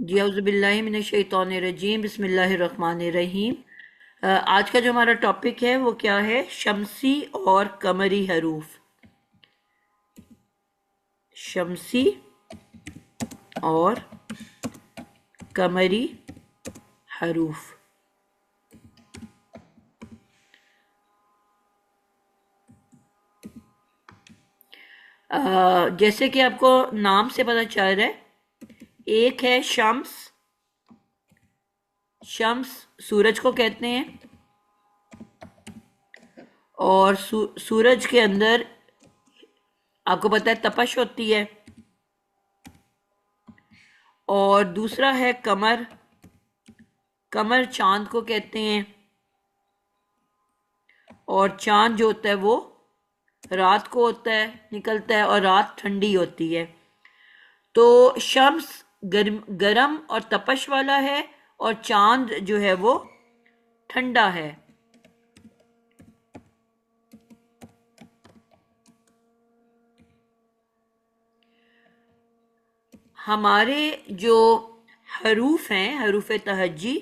जी औज़ुबिल्लाहि मिनश्शैतानिर्रजीम बिस्मिल्लाहिर्रहमानिर्रहीम। आज का जो हमारा टॉपिक है वो क्या है? शम्सी और कमरी हरूफ। शम्सी और कमरी हरूफ। जैसे कि आपको नाम से पता चल रहा है, एक है शम्स। शम्स सूरज को कहते हैं और सूरज के अंदर आपको पता है तपश होती है। और दूसरा है कमर। कमर चांद को कहते हैं और चांद जो होता है वो रात को होता है, निकलता है और रात ठंडी होती है। तो शम्स गरम और तपश वाला है और चांद जो है वो ठंडा है। हमारे जो हरूफ हैं, हरूफ तहज्जी,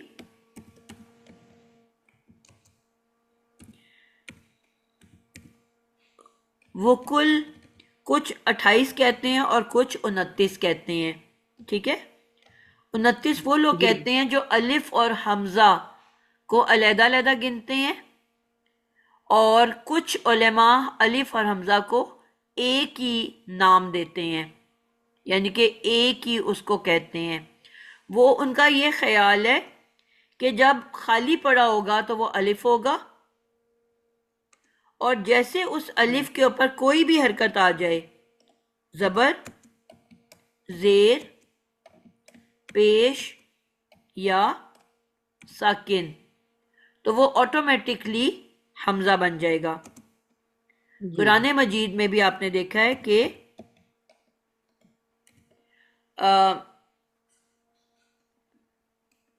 वो कुल कुछ 28 कहते हैं और कुछ 29 कहते हैं। ठीक है। 29 वो लोग जी। कहते हैं जो अलिफ और हमजा को अलहदा अलहदा गिनते हैं, और कुछ उलेमा अलिफ और हमजा को एक ही नाम देते हैं, यानी कि एक ही उसको कहते हैं। वो उनका ये ख्याल है कि जब खाली पड़ा होगा तो वो अलिफ होगा, और जैसे उस हम्म। अलिफ के ऊपर कोई भी हरकत आ जाए, जबर, जेर, पेश या साकिन, तो वो ऑटोमेटिकली हमजा बन जाएगा। जी। कुरान मजीद में भी आपने देखा है कि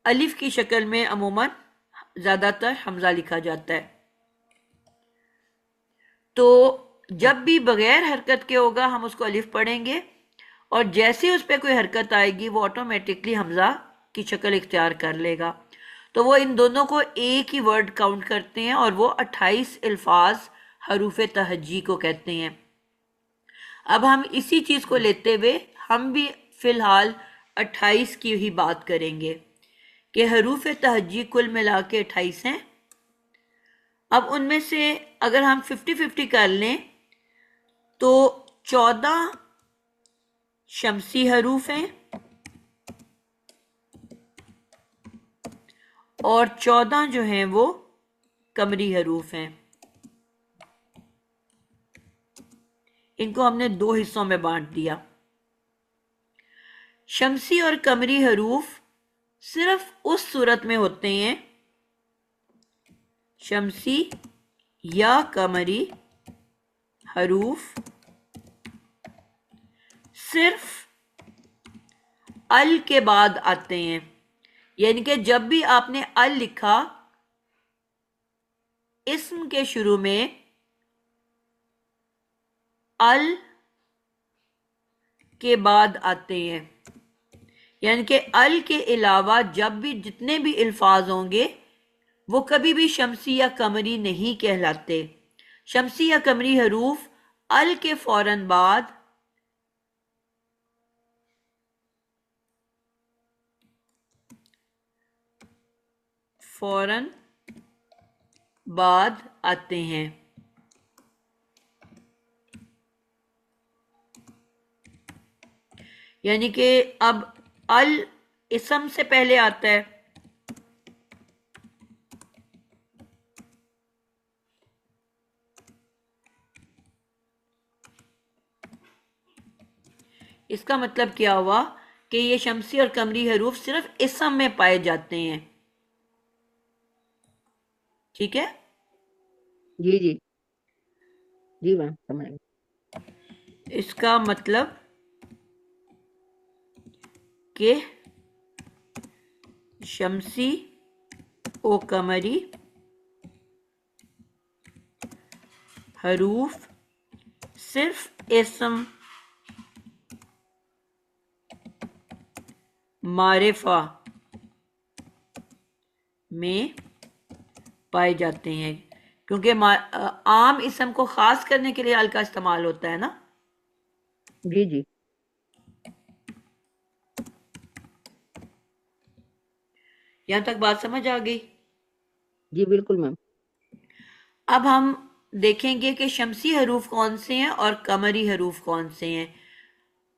अलिफ की शक्ल में अमूमन ज्यादातर हमजा लिखा जाता है। तो जब भी बगैर हरकत के होगा हम उसको अलिफ पढ़ेंगे, और जैसे उस पर कोई हरकत आएगी वो ऑटोमेटिकली हमजा की शक्ल इख्तियार कर लेगा। तो वो इन दोनों को एक ही वर्ड काउंट करते हैं और वो 28 अल्फाज हरूफ तहज्जी को कहते हैं। अब हम इसी चीज को लेते हुए हम भी फिलहाल 28 की ही बात करेंगे कि हरूफ तहज्जी कुल मिला के 28 हैं। अब उनमें से अगर हम 50-50 कर लें तो 14 शमसी हरूफ हैं और 14 जो हैं वो कमरी हरूफ हैं। इनको हमने दो हिस्सों में बांट दिया। शमसी और कमरी हरूफ सिर्फ उस सूरत में होते हैं, शमसी या कमरी हरूफ सिर्फ अल के बाद आते हैं। यानी कि जब भी आपने अल लिखा, इस्म के शुरू में अल के बाद आते हैं। यानी कि अल के अलावा जब भी जितने भी अल्फाज होंगे वो कभी भी शमसी या कमरी नहीं कहलाते। शमसी या कमरी हरूफ अल के फौरन बाद फौरन बाद आते हैं। यानी कि अब अल इसम से पहले आता है, इसका मतलब क्या हुआ कि ये शमसी और कमरी हरूफ सिर्फ इसम में पाए जाते हैं। ठीक है। जी। जी। जी मैम, समझ गई। इसका मतलब कि शमसी ओ कमरी हरूफ सिर्फ इसम मारिफा में पाए जाते हैं, क्योंकि आम इसम को खास करने के लिए अल का इस्तेमाल होता है ना। जी जी यहां तक बात समझ आ गई। जी बिल्कुल मैम। अब हम देखेंगे कि शमसी हरूफ कौन से हैं और कमरी हरूफ कौन से हैं।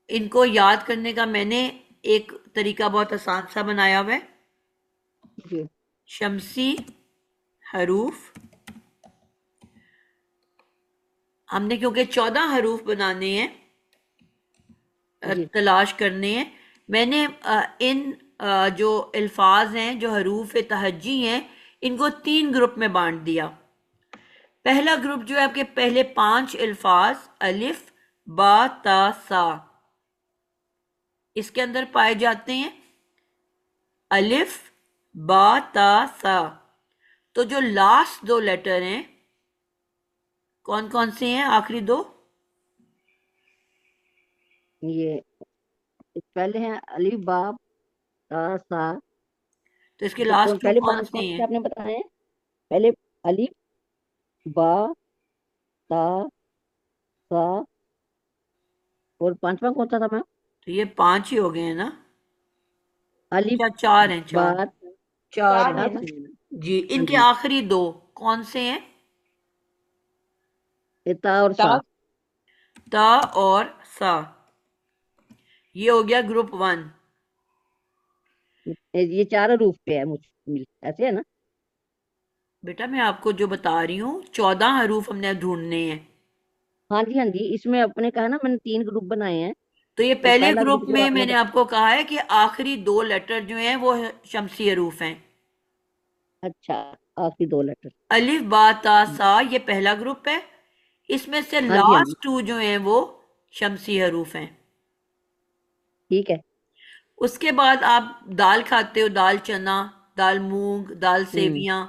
इनको याद करने का मैंने एक तरीका बहुत आसान सा बनाया हुआ है। जी शमसी हरूफ हमने, क्योंकि 14 हरूफ बनाने हैं, जी तलाश करने हैं। मैंने इन जो अल्फाज हैं, जो हरूफ तहज्जी हैं, इनको 3 ग्रुप में बांट दिया। पहला ग्रुप जो है आपके पहले 5 अल्फाज अलिफ बा ता सा, इसके अंदर पाए जाते हैं। अलिफ बा ता सा। तो जो लास्ट 2 लेटर हैं, कौन कौन से हैं आखिरी 2? ये पहले हैं अली बा ता सा। तो इसके तो लास्ट 2 पहले कौन 5 से कौन से हैं? आपने बताए हैं? पहले अली बा ता सा, और पांचवा कौन सा था मैम? तो ये 5 ही हो गए हैं ना? अली अच्छा, 4 हैं, 4। बात। 4 चार हैं। है चार ना। थे मैम। जी, हाँ इनके जी, आखिरी 2 कौन से हैं? ये ता और सा। ता त और सा। ये हो गया ग्रुप 1। ये चार रूप पे है, मुझ ऐसे है ना? बेटा मैं आपको जो बता रही हूँ, 14 हरूफ हमने ढूंढने हैं। हाँ जी हाँ जी, इसमें आपने कहा ना मैंने 3 ग्रुप बनाए हैं। तो ये तो पहले पहला ग्रुप ग्रुप जो में आपने मैंने आपको कहा है कि आखिरी 2 लेटर जो हैं वो शमसी हरूफ हैं। अच्छा, आखिरी 2 लेटर। अलिफ बा ता सा, ये पहला ग्रुप है। इसमें से हाँ जी हाँ जी, लास्ट 2 जो हैं वो शमसी हरूफ हैं। ठीक है। उसके बाद आप दाल खाते हो, दाल चना, दाल मूंग, दाल हम्म। सेवियां।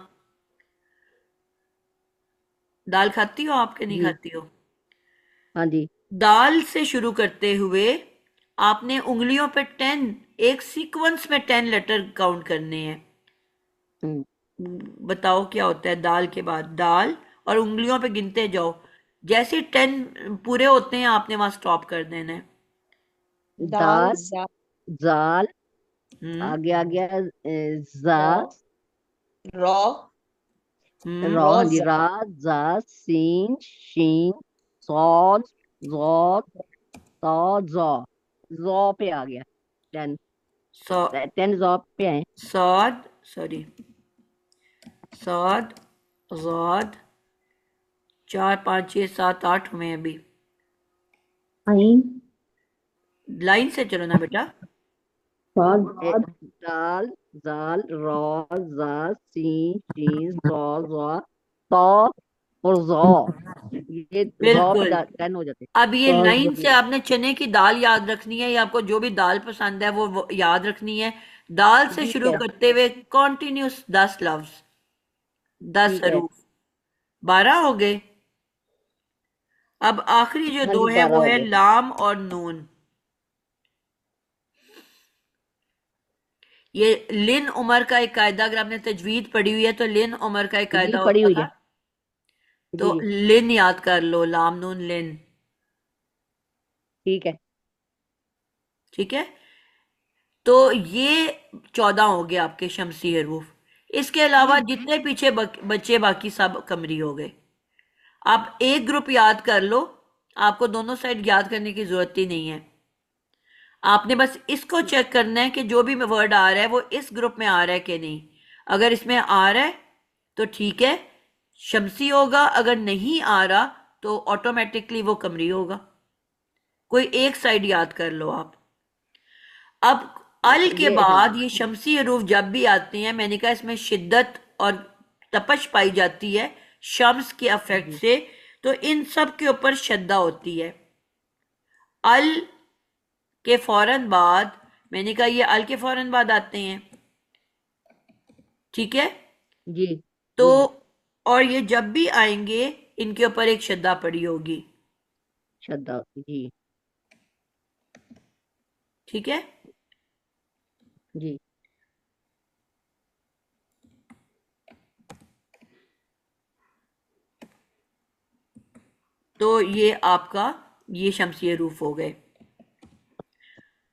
दाल खाती हो आप कि नहीं जी खाती हो? हाँ जी। दाल से शुरू करते हुए आपने उंगलियों पे 10, एक सीक्वेंस में 10 लेटर काउंट करने हैं। हम्म। बताओ क्या होता है दाल के बाद? दाल, और उंगलियों पे गिनते जाओ। जैसे 10 पूरे होते हैं आपने वहां स्टॉप कर देना है। दाल दाल, जा जाल, हम्म। आगे आ गया जा, रॉ रॉ हम्म। रॉ, रॉ हाँ जी, जा रा, जा, सीन, शीन, सॉद, जॉ, तो, जॉ, जॉ पे आ गया। 10, सौ 10 जॉ पे आए। सौद, सॉरी, सौद, जौद, 4 5 6 7 8 हुए हैं अभी। आइन लाइन से चलो ना बेटा। स्वाद ए, दाल, जाल, रॉ, जा, सीन, शीन, सॉ, जॉ, तो और जॉ। ये जॉ पे बिल्कुल। 10 हो जाते। अब ये लाइन से आपने चने की दाल याद रखनी है, या आपको जो भी दाल पसंद है वो याद रखनी है। दाल से ठीक शुरू है, करते हुए कॉन्टिन्यूस 10 लफ्ज, 10 ठीक है। हरूफ, 12 हो गए। अब आखिरी जो हाँ 2 जी, है 12 वो हो है गए। लाम और नून। ये लिन उमर का एक कायदा, अगर आपने तजवीद पढ़ी हुई है तो लिन उमर का एक जी कायदा पड़ी होता हुई था। है। तो जी जी, लिन याद कर लो, लाम नून लिन। ठीक है। ठीक है। तो ये 14 हो गए आपके शमसी हरूफ। इसके अलावा जितने पीछे बच्चे बाकी सब कमरी हो गए। आप एक ग्रुप याद कर लो, आपको दोनों साइड याद करने की जरूरत ही नहीं है। आपने बस इसको चेक करना है कि जो भी वर्ड आ रहा है वो इस ग्रुप में आ रहा है कि नहीं। अगर इसमें आ रहा है तो ठीक है, शमसी होगा। अगर नहीं आ रहा तो ऑटोमेटिकली वो कमरी होगा। कोई एक साइड याद कर लो आप। अब अल के ये हाँ बाद जी। ये शमसी हरूफ जब भी आते हैं, मैंने कहा इसमें शिद्दत और तपश पाई जाती है शम्स के अफेक्ट जी से। तो इन सब के ऊपर शद्दा होती है। अल के फौरन बाद, मैंने कहा ये अल के फौरन बाद आते हैं। ठीक है। जी तो जी जी। और ये जब भी आएंगे इनके ऊपर एक शद्दा पड़ी होगी। श्रद्धा जी। ठीक है। जी। तो ये आपका ये शमसी हरूफ हो गए।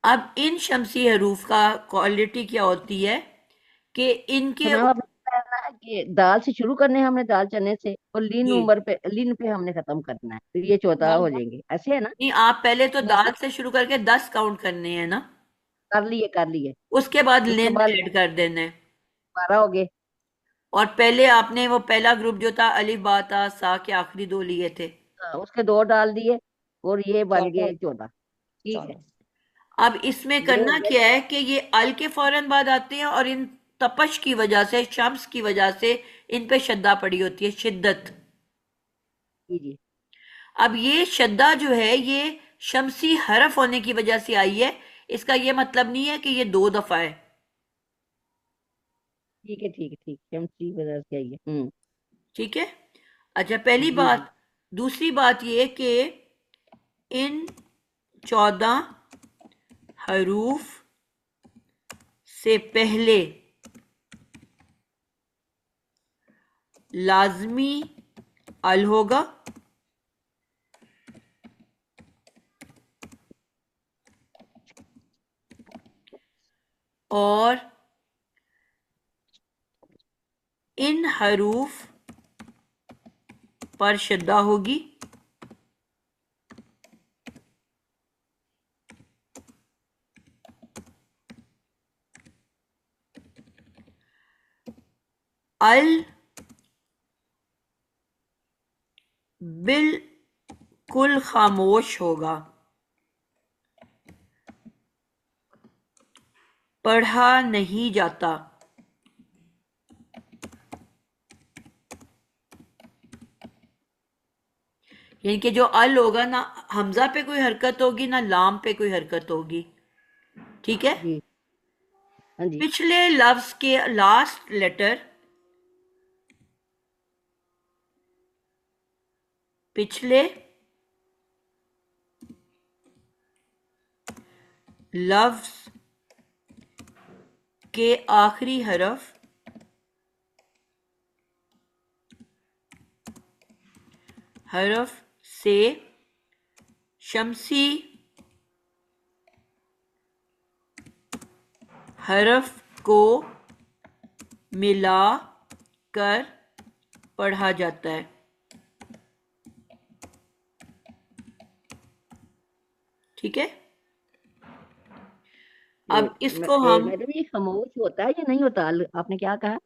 अब इन शमसी हरूफ का क्वालिटी क्या होती है कि तो इनके मैम आपने बताया ना कि दाल से शुरू करने हैं हमने, दाल चने से, और जी लीन पे हमने खत्म करना है, तो ये 14 हो जाएंगे, ऐसे है ना? नहीं, आप पहले तो नहीं, दाल से शुरू करके 10 काउंट करने हैं ना, कर लिए, कर लिए। उसके बाद उसके लेंथ बाद ऐड कर देना है। 12 हो गए। और पहले आपने वो पहला ग्रुप जो था अलिफ बा ता सा के आखिरी दो लिए थे। हाँ, उसके 2 डाल दिए, और ये बन 14 गए 14। ठीक है। 14। अब इसमें ये हो करना गया। क्या है कि ये अल के फौरन बाद आते हैं और इन तपश की वजह से, शम्स की वजह से इन पे शद्दा पड़ी होती है, शिद्दत। जी जी। अब ये शद्दा जो है ये शमसी हरफ होने की वजह से आई है। इसका ये मतलब नहीं है कि ये 2 दफा है। ठीक है, ठीक है, ठीक है, हम ठीक वजह से आइए। हम्म। ठीक है। अच्छा, पहली जी जी। बात। दूसरी बात ये कि इन 14 हरूफ से पहले लाजमी अल होगा, और इन हरूफ पर शद्दा होगी। अल बिल्कुल खामोश होगा, पढ़ा नहीं जाता। यानी कि जो अल होगा ना, हमजा पे कोई हरकत होगी ना लाम पे कोई हरकत होगी। ठीक है। जी। हाँ जी। पिछले लफ्ज के लास्ट लेटर, पिछले लफ्ज के आखिरी हरफ हरफ से शमसी हरफ को मिला कर पढ़ा जाता है। ठीक है। अब इसको हम मैडम ये खामोश होता है या नहीं होता? आपने क्या कहा?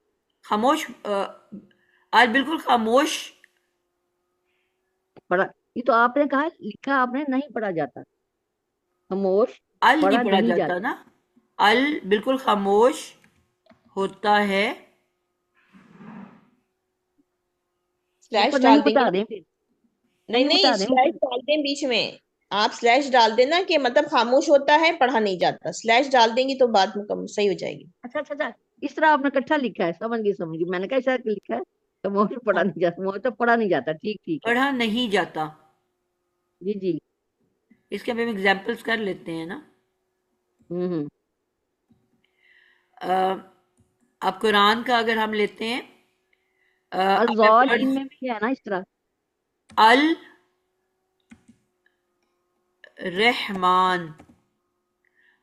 खामोश आज बिल्कुल खामोश। पढ़ा, ये तो आपने कहा, लिखा आपने नहीं पढ़ा जाता, खामोश अल नहीं पढ़ा पढ़ा नहीं जाता जाता। ना। अल बिल्कुल खामोश होता है। स्लैश ऊपर डाल नहीं देंगे बता ना। दें फिर? नहीं नहीं नहीं, बता दें स्लैश ऊपर? डाल दें बीच में। आप स्लैश डाल देना कि मतलब खामोश होता है, पढ़ा नहीं जाता। स्लैश डाल देंगी तो बात मुकम्मल सही हो जाएगी। अच्छा अच्छा अच्छा, इस तरह आपने इकट्ठा लिखा है, समझ गई समझ गई, मैंने कहा ऐसा लिखा है खामोश पढ़ा हाँ। नहीं जाता, खामोश तो पढ़ा नहीं जाता, ठीक ठीक है। पढ़ा नहीं जाता। जी जी। इसके हम एग्जाम्पल्स कर लेते हैं ना। हम्म। अ, अब कुरान का अगर हम लेते हैं, अगर अज़ाल वर्ड इनमें भी है ना इस तरह? अल रहमान,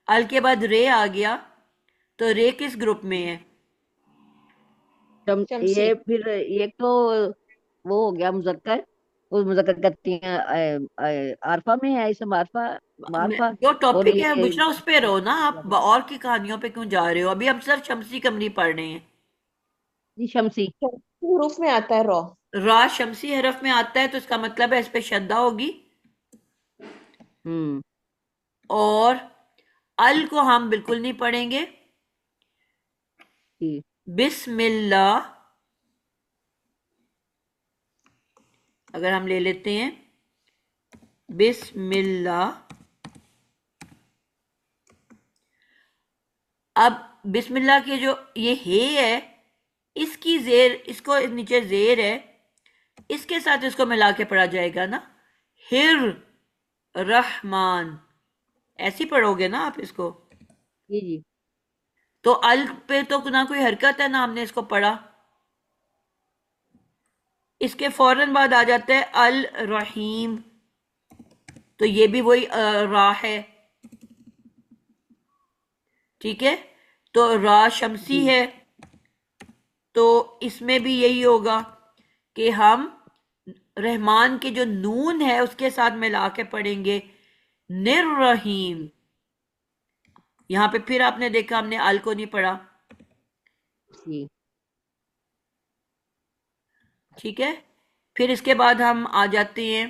अल के बाद रे आ गया, तो रे किस ग्रुप में है? शमसी। ये फिर एक तो वो हो गया मुजक्कर, उस मुजक्कर कहती हैं आरफा में है, इसम आरफा, मारफा। जो और टॉपिक है ये बुशरा उस पे रहो ना, आप और की कहानियों पे क्यों जा रहे हो? अभी हम सिर्फ शमसी कमरी पढ़ रहे हैं। जी शमसी। हरूफ में आता है रॉ। रा शमसी हरफ में आता है तो इसका मतलब है इस पे शद्दा होगी। हम्म। और अल को हम बिल्कुल नहीं पढ़ेंगे। जी। बिस्मिल्लाह अगर हम ले लेते हैं, बिस्मिल्लाह। अब बिस्मिल्लाह के जो ये हे है, इसकी जेर, इसको नीचे जेर है, इसके साथ इसको मिला के पढ़ा जाएगा ना, हिर रहमान। ऐसे ही पढ़ोगे ना आप इसको। जी जी। तो अल पे तो ना कोई हरकत है ना हमने इसको पढ़ा। इसके फौरन बाद आ जाता है अल रहीम, तो ये भी वही रा है, ठीक है। तो रा शमसी जी है, तो इसमें भी यही होगा कि हम रहमान के जो नून है उसके साथ मिला के पढ़ेंगे निर्रहीम। यहां पे फिर आपने देखा हमने अल को नहीं पढ़ा, जी ठीक है। फिर इसके बाद हम आ जाते हैं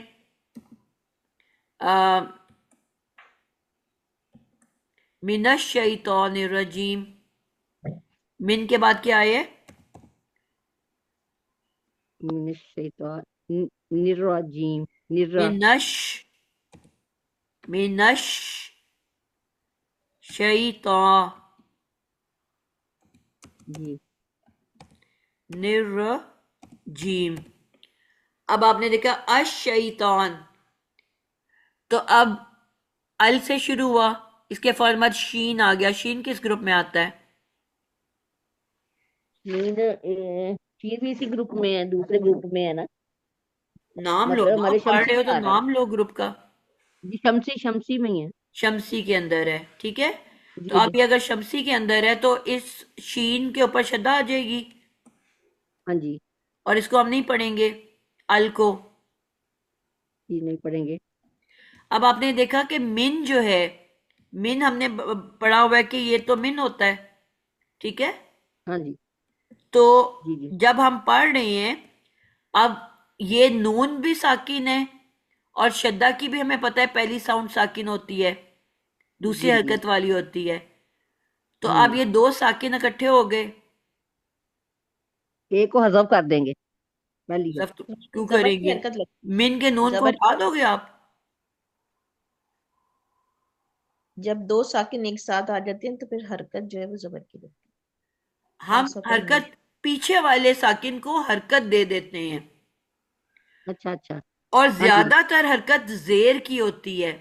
मिनश शैतानिर रजीम। मिन के बाद क्या है? निर्राजीम निर्रा मिनश मिनश जी शैतानिर। अब आपने देखा अशैतान, तो अब अल से शुरू हुआ, इसके फौरन बाद शीन आ गया। शीन किस ग्रुप में आता है? शीन शीन भी इसी ग्रुप में है, दूसरे ग्रुप में है ना। नाम लो मतलब ना, हमारे पढ़ शमसी रहे हो में तो आ रहा है। नाम लो ग्रुप का। जी शमसी शमसी में ही है। शमसी के अंदर है, ठीक है। तो जी जी अब ये अगर शमसी के अंदर है तो इस शीन के ऊपर शद्दा आ जाएगी, हाँ जी। और इसको हम नहीं पढ़ेंगे अल को। जी नहीं पढ़ेंगे। अब आपने देखा कि मिन जो है, मिन हमने पढ़ा हुआ है कि ये तो मिन होता है, ठीक है। हाँ जी तो जी जी जब हम पढ़ रहे हैं, अब ये नून भी साकिन है और शद्दा की भी हमें पता है पहली साउंड साकिन होती है, दूसरी जी जी हरकत वाली होती है। तो अब हम्म। ये दो साकिन इकट्ठे हो गए। ए को हजफ कर देंगे पहली को। जब क्यों जबर की करेंगे? हरकत मिन के लग नून को जबर हटा दोगे आप? जब दो साकिन एक साथ आ जाते हैं तो फिर हरकत जो है वो जबर की लगती है। हम खास तौर पर मीम। हरकत पीछे वाले साकिन को हरकत दे देते हैं, अच्छा अच्छा। और हाँ जी ज्यादातर हरकत जेर की होती है,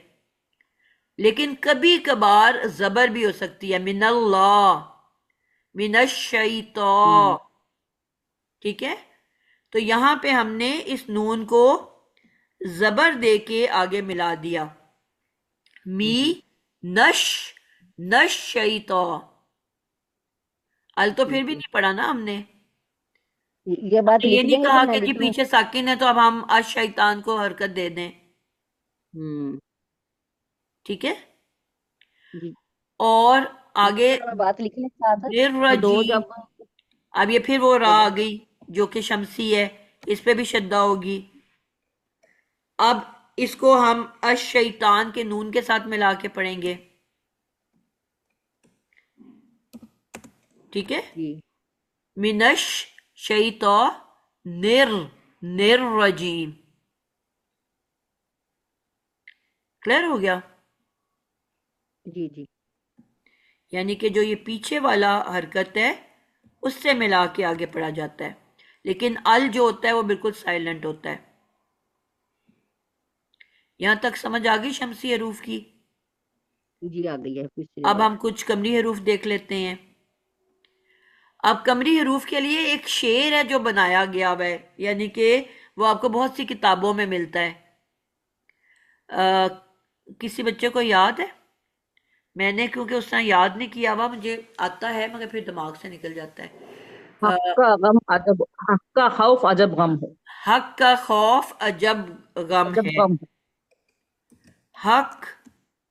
लेकिन कभी कभार जबर भी हो सकती है। मिनल्लाह, मिनश्शैता, हम्म ठीक है। तो यहां पे हमने इस नून को जबर दे के आगे मिला दिया। मी जी नश नश्शैता। अल तो फिर ठीक भी है। नहीं पढ़ा ना हमने। ये बात हमने ये लिख नहीं देंगे कि कहा मैं कि जी लिखूं। पीछे साकिन है तो अब हम अश शैतान को हरकत दे दें, हम्म। ठीक है। जी और ये आगे अगर मैं बात लिखने के साथ तो दो निर्रजीम। जब अब ये फिर वो रा जब आ गई जो कि शमसी है, इस पे भी शद्दा होगी। अब इसको हम अश शैतान के नून के साथ मिला के पढ़ेंगे, ठीक है। जी मिनश शैता निर निर्रजीम। क्लियर हो गया? जी जी यानी कि जो ये पीछे वाला हरकत है उससे मिला के आगे पढ़ा जाता है, लेकिन अल जो होता है वो बिल्कुल साइलेंट होता है। यहां तक समझ आ गई शमसी हरूफ की? जी आ गई है फिर से अब बात। हम कुछ कमरी हरूफ देख लेते हैं। अब कमरी हरूफ के लिए एक शेर है जो बनाया गया हुआ है, यानी कि वो आपको बहुत सी किताबों में मिलता है। अ, किसी बच्चे को याद है? मैंने क्योंकि उस तरह याद नहीं किया हुआ, मुझे आता है मगर फिर दिमाग से निकल जाता है। हक अ, का गम अजब, हक का खौफ अजब गम है। हक का खौफ अजब गम अजब है। गम है। हक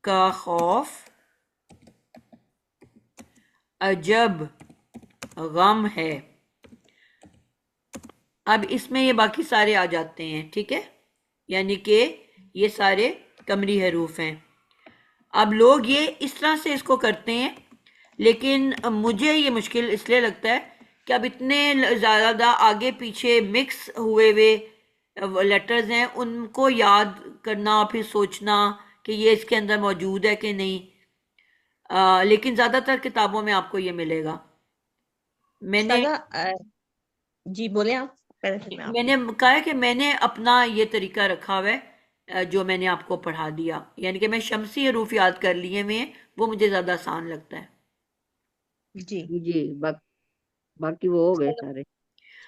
का खौफ अजब गम है। अब इसमें ये बाकी सारे आ जाते हैं, ठीक है। यानी कि ये सारे कमरी हरूफ हैं। अब लोग ये इस तरह से इसको करते हैं, लेकिन मुझे ये मुश्किल इसलिए लगता है कि अब इतने ज़्यादा आगे पीछे मिक्स हुए हुए लेटर्स हैं, उनको याद करना फिर सोचना कि ये इसके अंदर मौजूद है कि नहीं। लेकिन ज़्यादातर किताबों में आपको ये मिलेगा। मैंने सादा जी बोले आप पहले, फिर मैं आपकी। मैंने कहा है कि मैंने अपना ये तरीका रखा हुआ है, जो मैंने आपको पढ़ा दिया, यानी कि मैं शमसी हरूफ याद कर लिए हुए हैं, वो मुझे ज़्यादा आसान लगता है। जी। जी, बाकी वो हो गए सारे।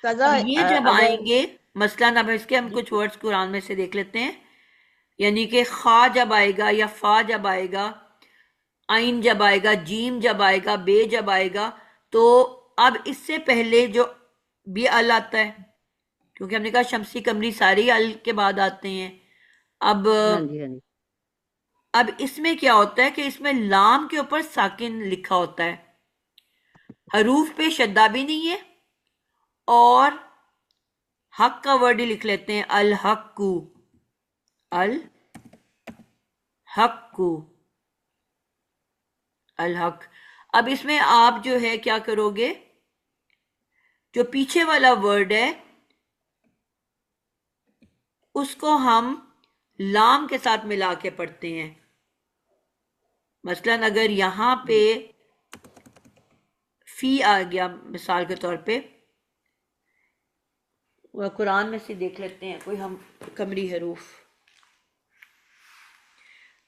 सजा अब ये जब अगर आएंगे, मसलन अब इसके हम जी कुछ वर्ड्स कुरान में से देख लेते हैं। यानी कि खा जब आएगा या फा जब आएगा, आइन जब आएगा, जीम जब आएगा, बे जब आएगा, तो अब इससे पहले जो भी अल आता है, क्योंकि हमने कहा शमसी कमरी सारे ही अल के बाद आते हैं। अब हाँ जी, हाँ जी। अब इसमें क्या होता है कि इसमें लाम के ऊपर साकिन लिखा होता है, हरूफ पे शद्दा भी नहीं है, और हक का वर्ड ही लिख लेते हैं, अल हक्कू, अल हक्कू, अल हक। अब इसमें आप जो है क्या करोगे, जो पीछे वाला वर्ड है उसको हम लाम के साथ मिला के पढ़ते हैं। मसलन अगर यहां पे फी आ गया मिसाल के तौर पे, कुरान में से देख लेते हैं कोई हम कमरी हरूफ,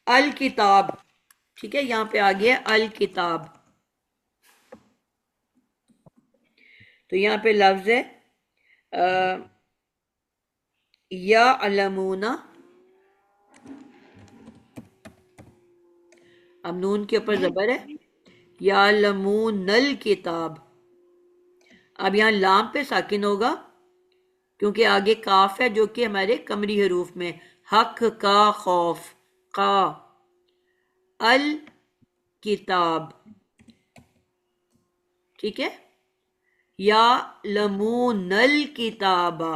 अल किताब, ठीक है, यहां पे आ गया अल किताब, तो यहां पे लफ्ज है या अलमूना, अब नून के ऊपर जबर है, या लमूनल किताब। अब यहाँ लाम पे साकिन होगा क्योंकि आगे काफ है जो कि हमारे कमरी हरूफ में, हक का खौफ, का, अल किताब, ठीक है, या लमूनल किताबा।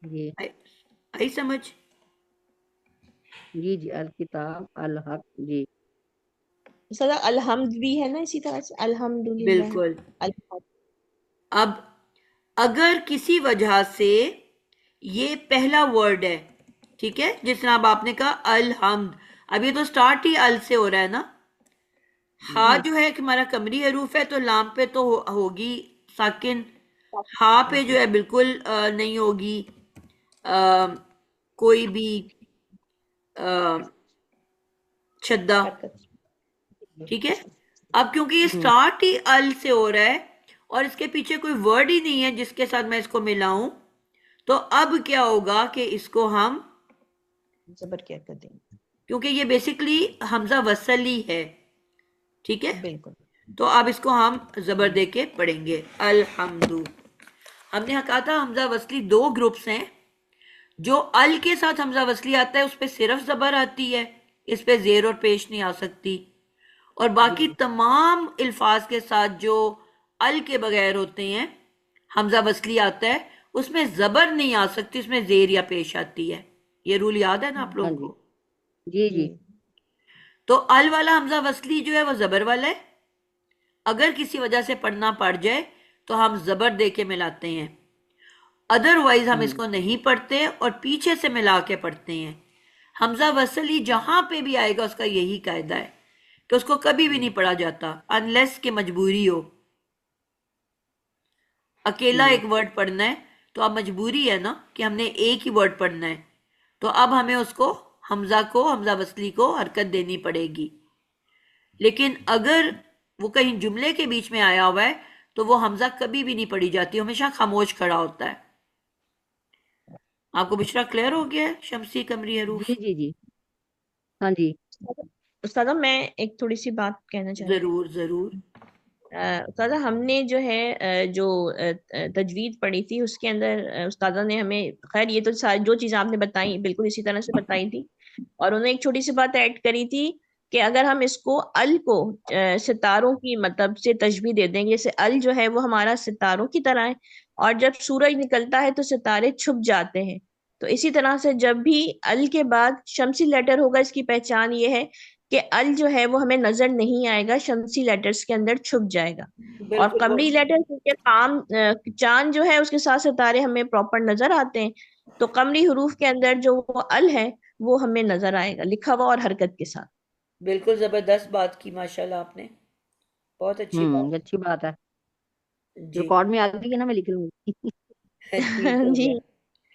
जी आई आई समझ? जी जी, अल किताब अल हक। जी सजा अलहम्द भी है ना, इसी तरह से अल्हम्दुलिल्लाह। बिल्कुल। अल्हम्द। अब अगर किसी वजह से ये पहला वर्ड है, ठीक है, जिस तरह अब आपने कहा अलहम्द, अब ये तो स्टार्ट ही अल से हो रहा है ना। हा जी जो है कि हमारा कमरी हरूफ है, तो लाम पे तो होगी साकिन, हा पे जो है बिल्कुल नहीं होगी अ, कोई भी अ, शद्दा, हरकत। ठीक है। अब क्योंकि ये हम्म स्टार्ट ही अल से हो रहा है और इसके पीछे कोई वर्ड ही नहीं है जिसके साथ मैं इसको मिलाऊं, तो अब क्या होगा कि इसको हम, जबर क्या कर देंगे। क्योंकि ये बेसिकली हमजा वसल ही है, ठीक है, बिल्कुल। तो अब इसको हम जबर दे के पढ़ेंगे, अलहम्दु। हमने कहा था हमजा वसली दो ग्रुप्स हैं, जो अल के साथ हमजा वसली आता है उस पर सिर्फ जबर आती है, इस पे जेर और पेश नहीं आ सकती, और बाकी जी तमाम अल्फाज के साथ जो अल के बगैर होते हैं हमजा वसली आता है, उसमें जबर नहीं आ सकती, उसमें जेर या पेश आती है। ये रूल याद है ना आप हाँ लोगों जी। को? जी जी। जी। तो अल वाला हमजा वसली जो है वो जबर वाला है, अगर किसी वजह से पढ़ना पड़ जाए तो हम जबर दे के मिलाते हैं, अदरवाइज हम हम्म इसको नहीं पढ़ते और पीछे से मिला के पढ़ते हैं। हमजा वसली जहां पे भी आएगा उसका यही कायदा है कि उसको कभी भी नहीं पढ़ा जाता अनलेस कि मजबूरी हो, अकेला हम्म एक वर्ड पढ़ना है तो अब मजबूरी है ना कि हमने एक ही वर्ड पढ़ना है, तो अब हमें उसको हमजा को, हमजा वसली को हरकत देनी पड़ेगी। लेकिन अगर वो कहीं जुमले के बीच में आया हुआ है तो वो हमजा कभी भी नहीं पढ़ी जाती, हमेशा खामोश खड़ा होता है। आपको बिशरा क्लियर हो गया है, शमसी कमरी जी हरूफ? जी जी। हाँ जी। उस्तादा मैं एक थोड़ी सी बात कहना चाहती हूँ। जरूर जरूर। उस्तादा हमने जो है जो तजवीद पढ़ी थी उसके अंदर उस्तादा ने हमें, खैर ये तो सारी जो चीज़ आपने बताई बिल्कुल इसी तरह से बताई थी, और उन्होंने एक छोटी सी बात ऐड करी थी कि अगर हम इसको अल को सितारों की मतलब से तशबीह दे देंगे, जैसे अल जो है वो हमारा सितारों की तरह है, और जब सूरज निकलता है तो सितारे छुप जाते हैं, तो इसी तरह से जब भी अल के बाद शमसी लेटर होगा, इसकी पहचान ये है कि अल जो है वो हमें नजर नहीं आएगा, शमसी लेटर्स के अंदर छुप जाएगा। और बिल्कुल कमरी लेटर के काम, चांद जो है उसके साथ सितारे हमें प्रॉपर नजर आते हैं, तो कमरी हरूफ के अंदर जो वो अल है वो हमें नजर आएगा लिखा हुआ और हरकत के साथ। बिल्कुल जबरदस्त बात की माशाल्लाह आपने, बहुत अच्छी बात। अच्छी बात है। जी। रिकॉर्ड में आ गई है ना, मैं लिख लूंगी। ठीक हो जी। गया।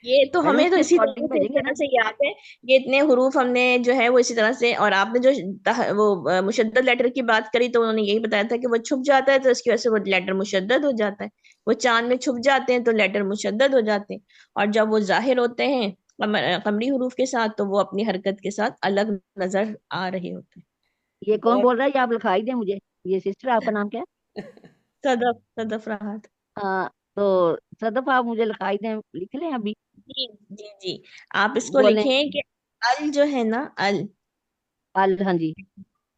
ये तो मैडम हमें तो इसकी इसी रिकॉर्डिंग इस भेजेंगे तरह ना? से याद है। ये इतने हुरूफ हमने जो है वो इसी तरह से, और आपने जो वो मुशद्दद लेटर की बात करी तो उन्होंने यही बताया था कि वो छुप जाता है तो इसकी वजह से वो लेटर मुशद्दद हो जाता है। वो चांद में छुप जाते हैं तो लेटर मुशद्दद हो जाते हैं। और जब वो जाहिर होते हैं कमरी हुरूफ के साथ तो वो अपनी हरकत के साथ अलग नजर आ रहे होते हैं। ये कौन और बोल रहा है? ये आप लिखाई दें मुझे। ये सिस्टर, आपका नाम क्या सदफ सदफ राहत। है? तो सदफ, आप मुझे लिखाई दें, लिख लें अभी। जी जी जी। आप इसको बोलें। लिखें कि अल जो है ना, अल, अल, हाँ जी।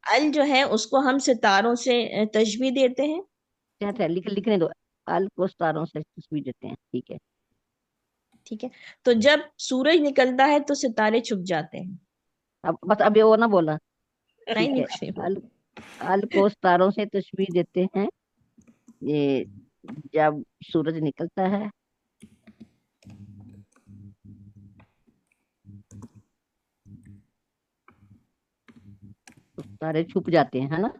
अल जो है उसको हम सितारों से तशबीह देते हैं। अच्छा, लिखने दो। अल को सितारों से तस्वीर देते हैं, ठीक है। ठीक है। तो जब सूरज निकलता है तो सितारे छुप जाते हैं। अब बस, अब ये वो ना बोला। नहीं ठीक नहीं, है। कुछ नहीं अल, बोल। अल को सितारों से तस्वीर देते हैं। ये जब सूरज निकलता है तो तारे छुप जाते हैं, है ना?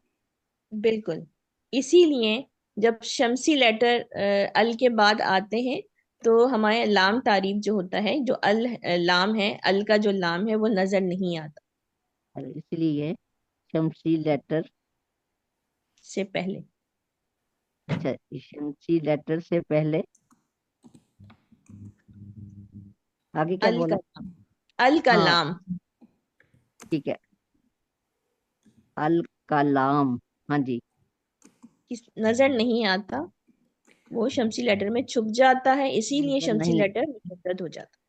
बिल्कुल। इसीलिए जब शमसी लेटर अल के बाद आते हैं तो हमारे लाम तारीफ जो होता है, जो अल लाम है, अल का जो लाम है वो नजर नहीं आता और इसलिए शमसी लेटर। से पहले। अच्छा, शमसी लेटर से पहले आगे क्या अल का बोला? लाम, अल का हाँ, लाम ठीक है। अल कलाम, हाँ जी। नजर नहीं आता, वो शमसी लेटर में छुप जाता है, इसीलिए नजर शमसी नहीं, लेटर मुशद्दद हो जाता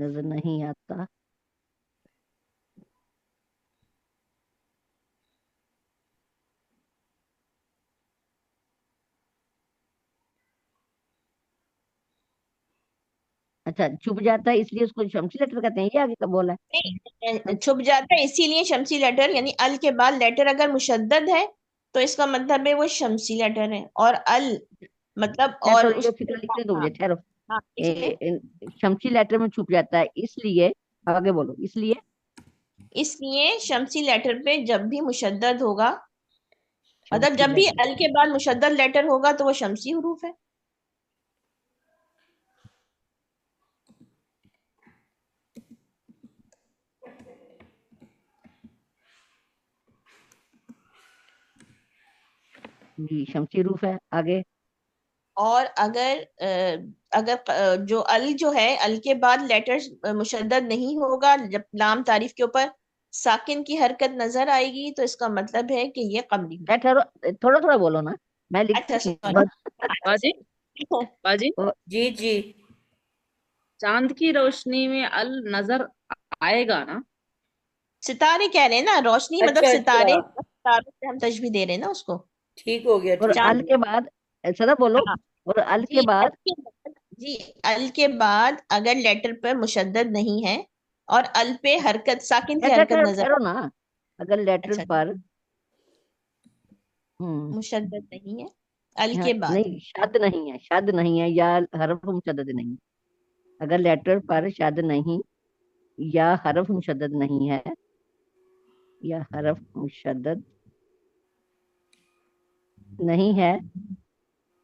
नजर नहीं आता। अच्छा, छुप जाता है इसलिए उसको शमसी लेटर कहते हैं, ये आगे कब बोला है। है? नहीं, छुप जाता है इसीलिए शमसी लेटर, यानी अल के बाद लेटर अगर मुशद्दद है तो इसका मतलब है वो शमसी लेटर है, और अल मतलब अच्छा, और तो ये उस। फिक्र लिखने दो हाँ मुझे, ठहरो। हाँ, इसलिए शमसी लेटर में छुप जाता है इसलिए, आगे बोलो, इसलिए। इसलिए शमसी लेटर पे जब भी मुशद्दद होगा, मतलब शमसी जब भी लेटर। अल के बाद मुशद्दद लेटर होगा तो वो शमसी हुरूफ है। जी, शमसी रूफ है, आगे। और अगर जो अल जो है, अल के बाद लेटर मुशद्दद नहीं होगा, जब लाम तारीफ के ऊपर साकिन की हरकत नजर आएगी तो इसका मतलब है कि ये कमरी हुई। ठहरो, थोड़ा थोड़ा बोलो ना, मैं लिख अच्छा लूंगा। सॉरी। बाजी, बाजी, ओ, जी जी। चांद की रोशनी में अल नजर आएगा ना? सितारे कह रहे हैं ना, रोशनी मतलब अच्छा सितारे, अच्छा, सितारों से हम तशबीह दे रहे हैं ना उसको। ठीक हो गया, और ठीक हो अल चांद। के गया। बाद सदा बोलो। हाँ और अल के जी, अल बाद के बाद, जी अल के बाद अगर लेटर पर मुशद्दद नहीं है और अल पे हरकत, साकिन की ठहरो हरकत ठहरो नजर ठहरो ना। अगर लेटर अच्छा, पर हम्म मुशद्दद नहीं है अल हाँ, के बाद। नहीं, शद नहीं है, शद नहीं है, या हरफ मुशद्दद नहीं। अगर लेटर पर शद नहीं, या हरफ मुशद्दद नहीं है, या हरफ मुशद्दद नहीं है,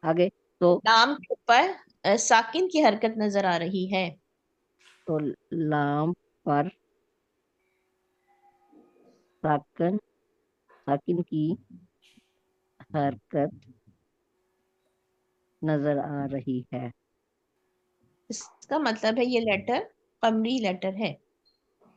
आगे, तो नाम के ऊपर साकिन की हरकत नजर आ रही है। तो लाम पर साकिन, साकिन की हरकत नजर आ रही है। इसका मतलब है ये लेटर कमरी लेटर है।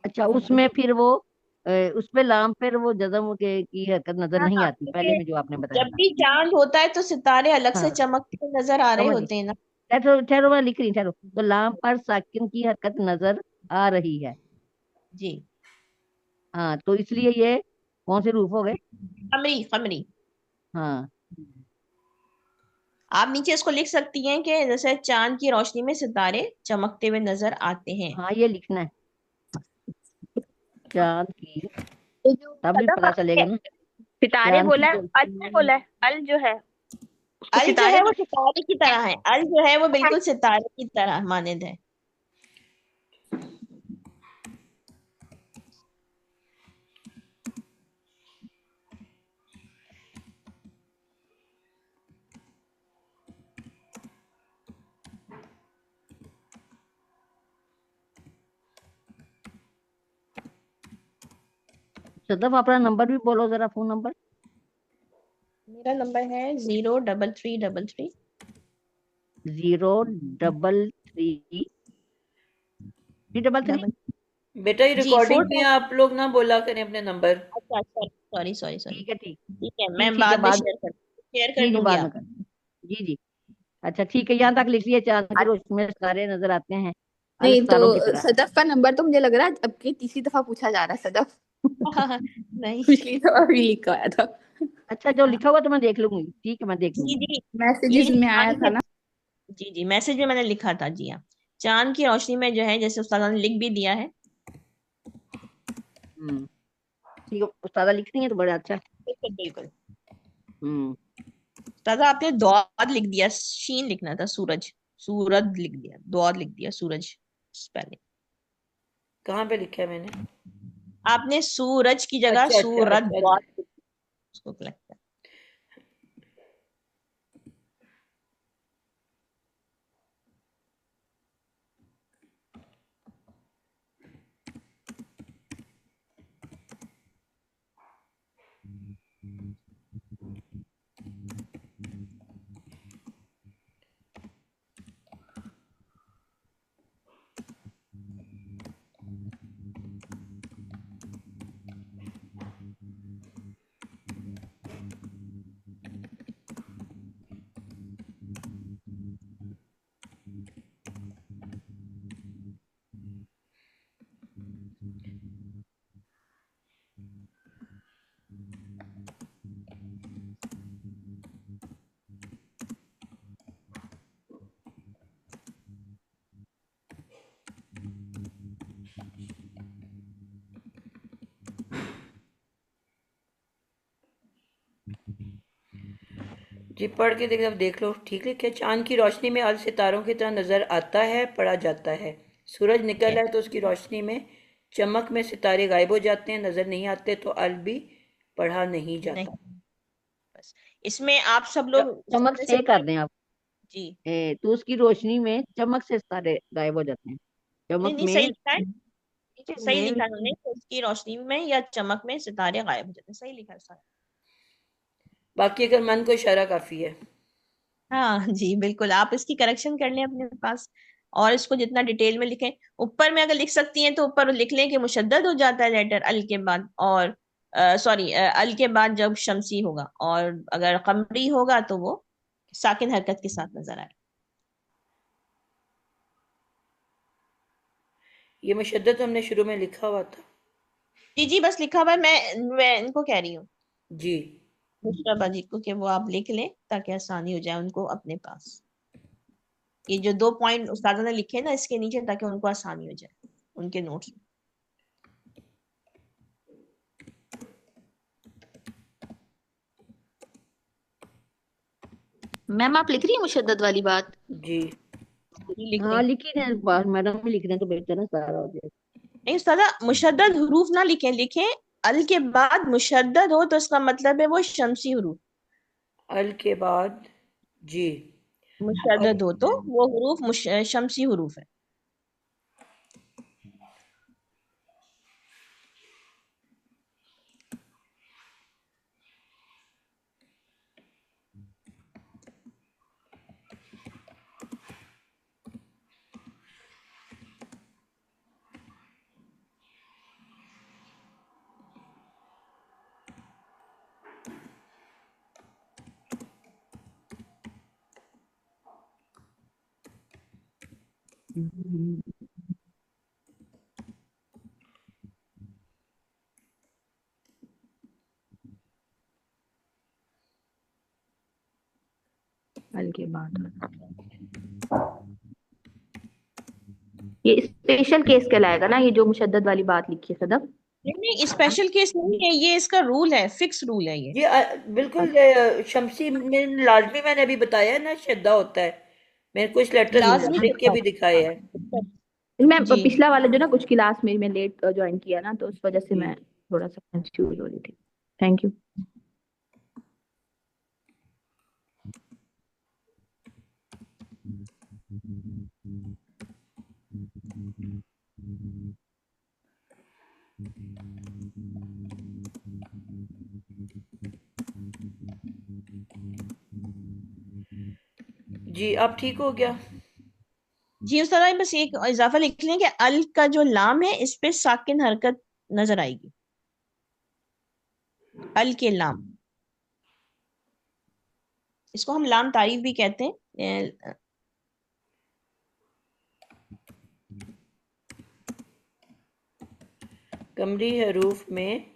अच्छा, उसमें फिर वो उस पे लाम पर वो जज्म के की हरकत नजर हाँ नहीं हाँ, आती, पहले क्योंकि में जो आपने बताया जब था। भी चांद होता है तो सितारे अलग से हाँ, चमकते हुए नजर आ रहे समझ गई। होते हैं ना। ठहरो ठहरो, मैं लिख रही हूँ, ठहरो। तो लाम पर साकिन की हरकत नजर आ रही है। जी। हाँ, तो इसलिए ये कौन से रूप हो गए? कमरी कमरी। हाँ आप नीचे इसको लिख सकती हैं कि जैसे चांद की रोशनी में सितारे चमकते हुए नजर आते हैं। हाँ, ये लिखना है, चांद की। ये जो तब भी सदफ पता चलेगा आपने ना। सितारे चांद की बोला है, अल रोशनी नहीं में। बोला है, अल जो है उसको अल जो सितारे है वो बोल। सितारे की तरह है, अल जो है वो बिल्कुल सितारे की तरह मानद है। सदफ अपना नंबर भी बोलो जरा, फोन नंबर। मेरा नंबर है 03333 033 333। डबल। बेटा ये जी रिकॉर्डिंग फोर में टाइम। आप लोग ना बोला करें अपने नंबर। अच्छा, सॉरी सॉरी सॉरी। ठीक है, ठीक। ठीक है, ठीक मैं ठीक है, बाद में बाद, शेयर कर ठीक है, दूंगी बाद में कर। आपको। जी जी। अच्छा ठीक है, यहाँ तक लिख लिया, चांद की रोशनी में सितारे नजर आते हैं अल नहीं सितारों की तो तरह। सदफ का नंबर तो मुझे लग रहा है अब की तीसरी दफा पूछा जा रहा है सदफ। नहीं। पिछली दफा भी लिखा आया था। अच्छा, जो लिखा हुआ तो मैं देख लूंगी, ठीक है, मैं देख जी लूंगी। जी। ये मैसेजेस में आया चांद था के, ना। जी जी मैसेज में मैंने लिखा था, जी हाँ। चांद की रोशनी में जो है, जैसे उस्ताद ने लिख भी दिया है। ठीक है, उस्तादा लिखती हैं तो बड़ा अच्छा है। बिल्कुल बिल्कुल। हम्म। उस्ताद आपने दौद लिख दिया, शीन लिखना था, सूरज। सूरज लिख दिया, दौद लिख दिया, सूरज स्पेलिंग। कहाँ पे लिखा है मैंने? आपने सूरज की जगह अच्छा अच्छा सूरज अच्छा। दौद उसको लगता है। जी पढ़ के देख, अब देख लो ठीक लिखे। चांद की रोशनी में अल सितारों की तरह नजर आता है, पढ़ा जाता है। सूरज ठीक निकल है। है तो उसकी रोशनी में चमक में सितारे गायब हो जाते हैं, नजर नहीं आते, तो अल भी पढ़ा नहीं नहीं, जाता। बस इसमें आप सब लोग चमक सामने से से कर दें आप। जी। तो उसकी रोशनी में चमक से सितारे गायब हो जाते हैं। नहीं चमक नहीं, सही में, लिखा है। नीचे सही में लिखा है उन्होंने, तो उसकी रोशनी में या चमक में सितारे गायब हो जाते हैं, सही लिखा है सारा। बाकी अगर मन को इशारा काफी है। हाँ जी बिल्कुल, आप इसकी करेक्शन कर लें अपने पास, और इसको जितना डिटेल में लिखें। ऊपर में अगर लिख सकती हैं तो ऊपर लिख लें कि मुशद्दद हो जाता है लेटर अल के बाद, और सॉरी अल के बाद जब शमसी होगा, और अगर कमरी होगा तो वो साकिन हरकत के साथ नजर आए। ये मुशद्दद हमने शुरू में लिखा हुआ था। जी जी, बस लिखा हुआ है, मैं इनको कह रही हूँ जी। मुशरबा जी को कि वो आप लिख लें ताकि आसानी हो जाए उनको अपने पास। ये जो 2 पॉइंट उस्ताद ने लिखे ना इसके नीचे, ताकि उनको आसानी हो जाए उनके नोट्स में। मैम आप लिख रही है मुशद्दद वाली बात। जी। लिख हाँ दें। लिखी है, मैडम भी लिख रहे हैं तो बेहतर है, सारा हो जाए। नहीं उस्ताद, मुशद्दद हुरूफ ना लिखें, लिखें अल के बाद मुशद्दद हो तो इसका मतलब है वो शमसी हुरूफ। अल के बाद, जी। अल, मुशद्दद हो तो वो हुरूफ शमसी हुरूफ है। कल के बाद ये स्पेशल केस कहलाएगा ना, ये जो मुशद्दद वाली बात लिखी है सदफ। नहीं नहीं, स्पेशल केस नहीं है ये, इसका रूल है, फिक्स रूल है ये। जी बिल्कुल। शमसी में लाजमी मैंने अभी बताया है ना, शद्दा होता है। मेरे को इस लेटर्स में लाजमी लिख के भी दिखाए हैं। मैं जी पिछला वाला जो ना कुछ क्लास में मैं लेट ज्वाइन किया ना, तो उस वजह से जी। मैं थोड़ा सा कंफ्यूज हो रही थी। Thank you. जी अब ठीक हो गया। जी उस्ताद, बस एक इजाफा लिख लें कि अल का जो लाम है इस पे साकिन हरकत नजर आएगी, अल के लाम, इसको हम लाम तारीफ भी कहते हैं। कमरी हरूफ में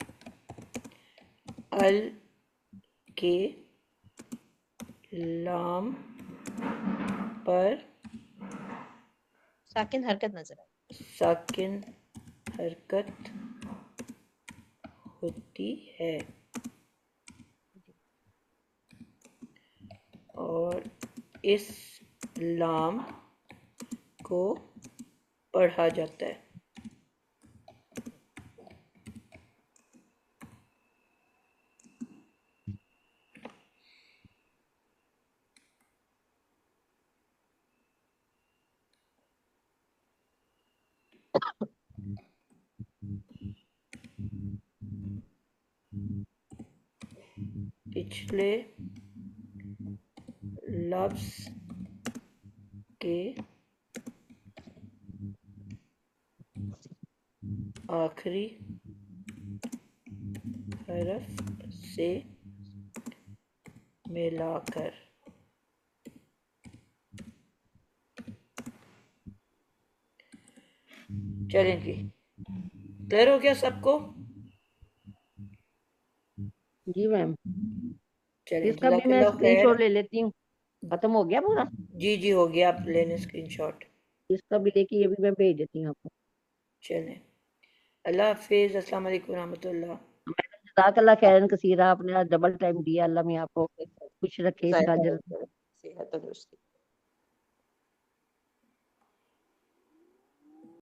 अल के लाम पर साकिन हरकत नजर आएगी। साकिन हरकत होती है और इस लाम को पढ़ा जाता है। पिछले लफ्ज के आखिरी हरफ से मिलाकर। चलें जी, क्लियर हो गया सबको? जी मैम, चलें, इसका भी मैं जज़ाकल्लाह स्क्रीनशॉट खैर। ले लेती हूँ। खत्म हो गया पूरा? जी जी हो गया, आप ले लें स्क्रीनशॉट। इसका भी लेके ये भी मैं भेज देती हूँ आपको। चलें, अल्लाह हाफिज़, अस्सलाम वालेकुम रहमतुल्लाह। जज़ाकल्लाह खैरन कसीरा, आपने आज डबल टाइम दिया। अल्लाह मैं आपको खुश रखे इस जायदा गाजर सेहत तंदुरुस्ती।